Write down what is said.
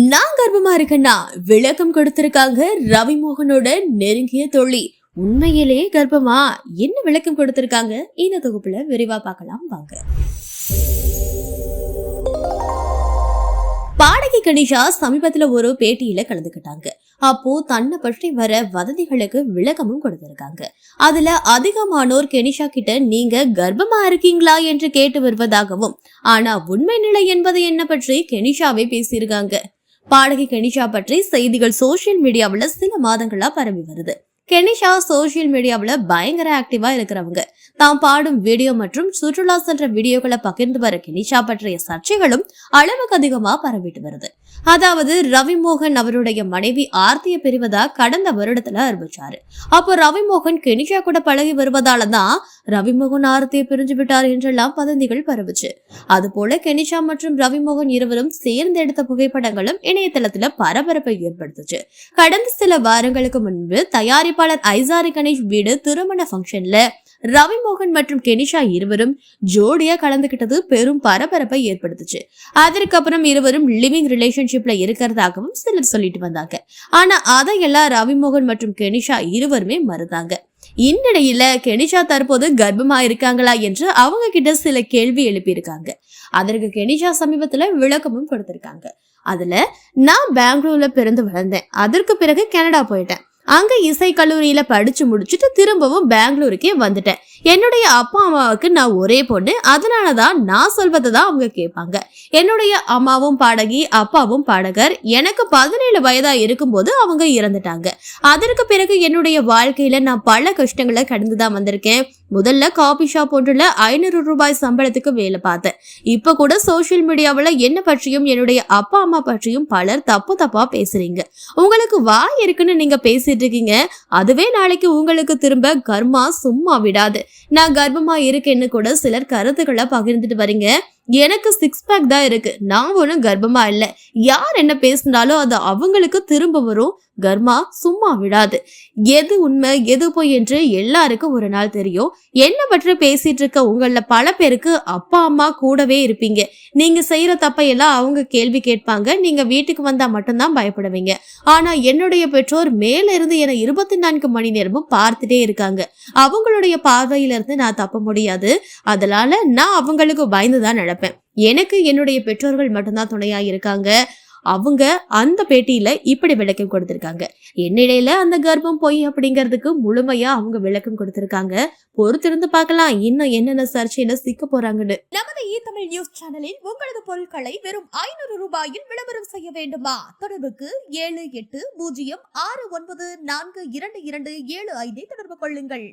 நான் கர்ப்பமா இருக்கேன்னா விளக்கம் கொடுத்திருக்காங்க ரவிமோகனோட நெருங்கிய தோழி. உண்மையிலேயே கர்ப்பமா? என்ன விளக்கம் கொடுத்திருக்காங்க இந்த தொகுப்புல விரிவா பார்க்கலாம் வாங்க. பாடகி கனிஷா சமீபத்துல ஒரு பேட்டியில கலந்துக்கிட்டாங்க. அப்போ தன்னை பற்றி வர வதந்திகளுக்கு விளக்கமும் கொடுத்திருக்காங்க. அதுல அதிகமானோர் கெனிஷா கிட்ட நீங்க கர்ப்பமா இருக்கீங்களா என்று கேட்டு வருவதாகவும், ஆனா உண்மை நிலை என்பது என்ன பற்றி கெனிஷாவே பேசியிருக்காங்க. பாடகி கெனிஷா பற்றி செய்திகள் சோசியல் மீடியாவுல சில மாதங்களா பரவி வருது. கெனிஷா சோசியல் மீடியாவுல பயங்கர ஆக்டிவா இருக்கிறவங்க. தாம் பாடும் வீடியோ மற்றும் சுற்றுலா சென்ற வீடியோக்களை பகிர்ந்து வர கெனிஷா பற்றிய சர்ச்சைகளும் அளவுக்கு அதிகமா பரவிட்டு வருது. அதாவது ரவிமோகன் அவருடைய மனைவி ஆர்த்தியை பிரிவதா கடந்த வருடத்துல அறிவிச்சாரு. அப்போ ரவிமோகன் கெனிஷா கூட பழகி வருவதாலதான் ரவிமோகன் ஆர்த்தியை பிரிஞ்சு விட்டார் என்றெல்லாம் வதந்திகள் பரவுச்சு. அது போல கெனிஷா மற்றும் ரவிமோகன் இருவரும் சேர்ந்து எடுத்த புகைப்படங்களும் இணையதளத்துல பரபரப்பை ஏற்படுத்துச்சு. கடந்த சில வாரங்களுக்கு முன்பு தயாரிப்பாளர் ஐசாரி கணேஷ் வீடு திருமண பங்கன்ல ரவிமோகன் மற்றும் கெனிஷா இருவரும் ஜோடியா கலந்துகிட்டது பெரும் பரபரப்பை ஏற்படுத்துச்சு. அதற்கப்புறம் இருவரும் லிவிங் ரிலேஷன்ஷிப்ல இருக்கிறதாகவும் சிலர் சொல்லிட்டு வந்தாங்க. ஆனா அதையெல்லாம் ரவிமோகன் மற்றும் கெனிஷா இருவருமே மறுத்தாங்க. இந்நிலையில கெனிஷா தற்போது கர்ப்பமா இருக்காங்களா என்று அவங்க கிட்ட சில கேள்வி எழுப்பியிருக்காங்க. அதற்கு கெனிஷா சமீபத்துல விளக்கமும் கொடுத்திருக்காங்க. அதுல நான் பெங்களூர்ல பிறந்து வளர்ந்தேன். அதற்கு பிறகு கனடா போயிட்டேன். அங்க இசை கல்லூரியில படிச்சு முடிச்சுட்டு திரும்பவும் பெங்களூருக்கே வந்துட்டேன். என்னுடைய அப்பா அம்மாவுக்கு நான் ஒரே பொண்ணு. அதனாலதான் நான் சொல்வதான் அவங்க கேட்பாங்க. என்னுடைய அம்மாவும் பாடகி, அப்பாவும் பாடகர். எனக்கு 17 வயதா இருக்கும்போது அவங்க இறந்துட்டாங்க. அதற்கு பிறகு என்னுடைய வாழ்க்கையில நான் பல கஷ்டங்களை கடந்துதான் வந்திருக்கேன். முதல்ல காபி ஷாப் ஒன்றுல 500 ரூபாய் சம்பளத்துக்கு வேலை பார்த்தேன். இப்ப கூட சோசியல் மீடியாவுல என்ன பற்றியும் என்னுடைய அப்பா அம்மா பற்றியும் பலர் தப்பா பேசுறீங்க. உங்களுக்கு வாய் இருக்குன்னு நீங்க பேசிட்டு இருக்கீங்க. அதுவே நாளைக்கு உங்களுக்கு திரும்ப கர்மா சும்மா விடாது. நான் கர்ப்பமா இருக்கேன்னு கூட சிலர் கருத்துக்களை பகிர்ந்துட்டு வரீங்க. எனக்கு 6 பேக் தான் இருக்கு. நான் ஒன்னும் கர்ப்பமா இல்ல. யார் என்ன பேசினாலும் அது அவங்களுக்கு திரும்ப வரும். கர்மா சும்மா விடாது. எது உண்மை எது போய் என்று எல்லாருக்கும் ஒரு நாள் தெரியும். என்ன பற்றி பேசிட்டு இருக்க உங்கள பல பேருக்கு அப்பா அம்மா கூடவே இருப்பீங்க. நீங்க செய்யற தப்பையெல்லாம் அவங்க கேள்வி கேட்பாங்க. நீங்க வீட்டுக்கு வந்தா மட்டும்தான் பயப்படுவீங்க. ஆனா என்னுடைய பெற்றோர் மேல இருந்து என 24 மணி நேரமும் பார்த்துட்டே இருக்காங்க. அவங்களுடைய பார்வையில இருந்து நான் தப்ப முடியாது. அதனால நான் அவங்களுக்கு பயந்துதான் நடப்பேன். எனக்கு என்னுடைய பெற்றோர்கள் மட்டும்தான் துணையா இருக்காங்க. அவங்க அந்த பேட்டியில இப்படி விளக்கம் கொடுத்திருக்காங்க. என்னிடையில அந்த கர்ப்பம் போய் அப்படிங்கிறதுக்கு முழுமையா அவங்க விளக்கம் கொடுத்திருக்காங்க. பொறுத்திருந்து பார்க்கலாம் இன்னும் என்னென்ன சர்ச்சையில சிக்க போறாங்கன்னு. நமது தமிழ் நியூஸ் சேனலில் உங்களது பொருட்களை வெறும் 500 ரூபாயில் விளம்பரம் செய்ய வேண்டுமா? தொடர்புக்கு 7806942275 தொடர்பு கொள்ளுங்கள்.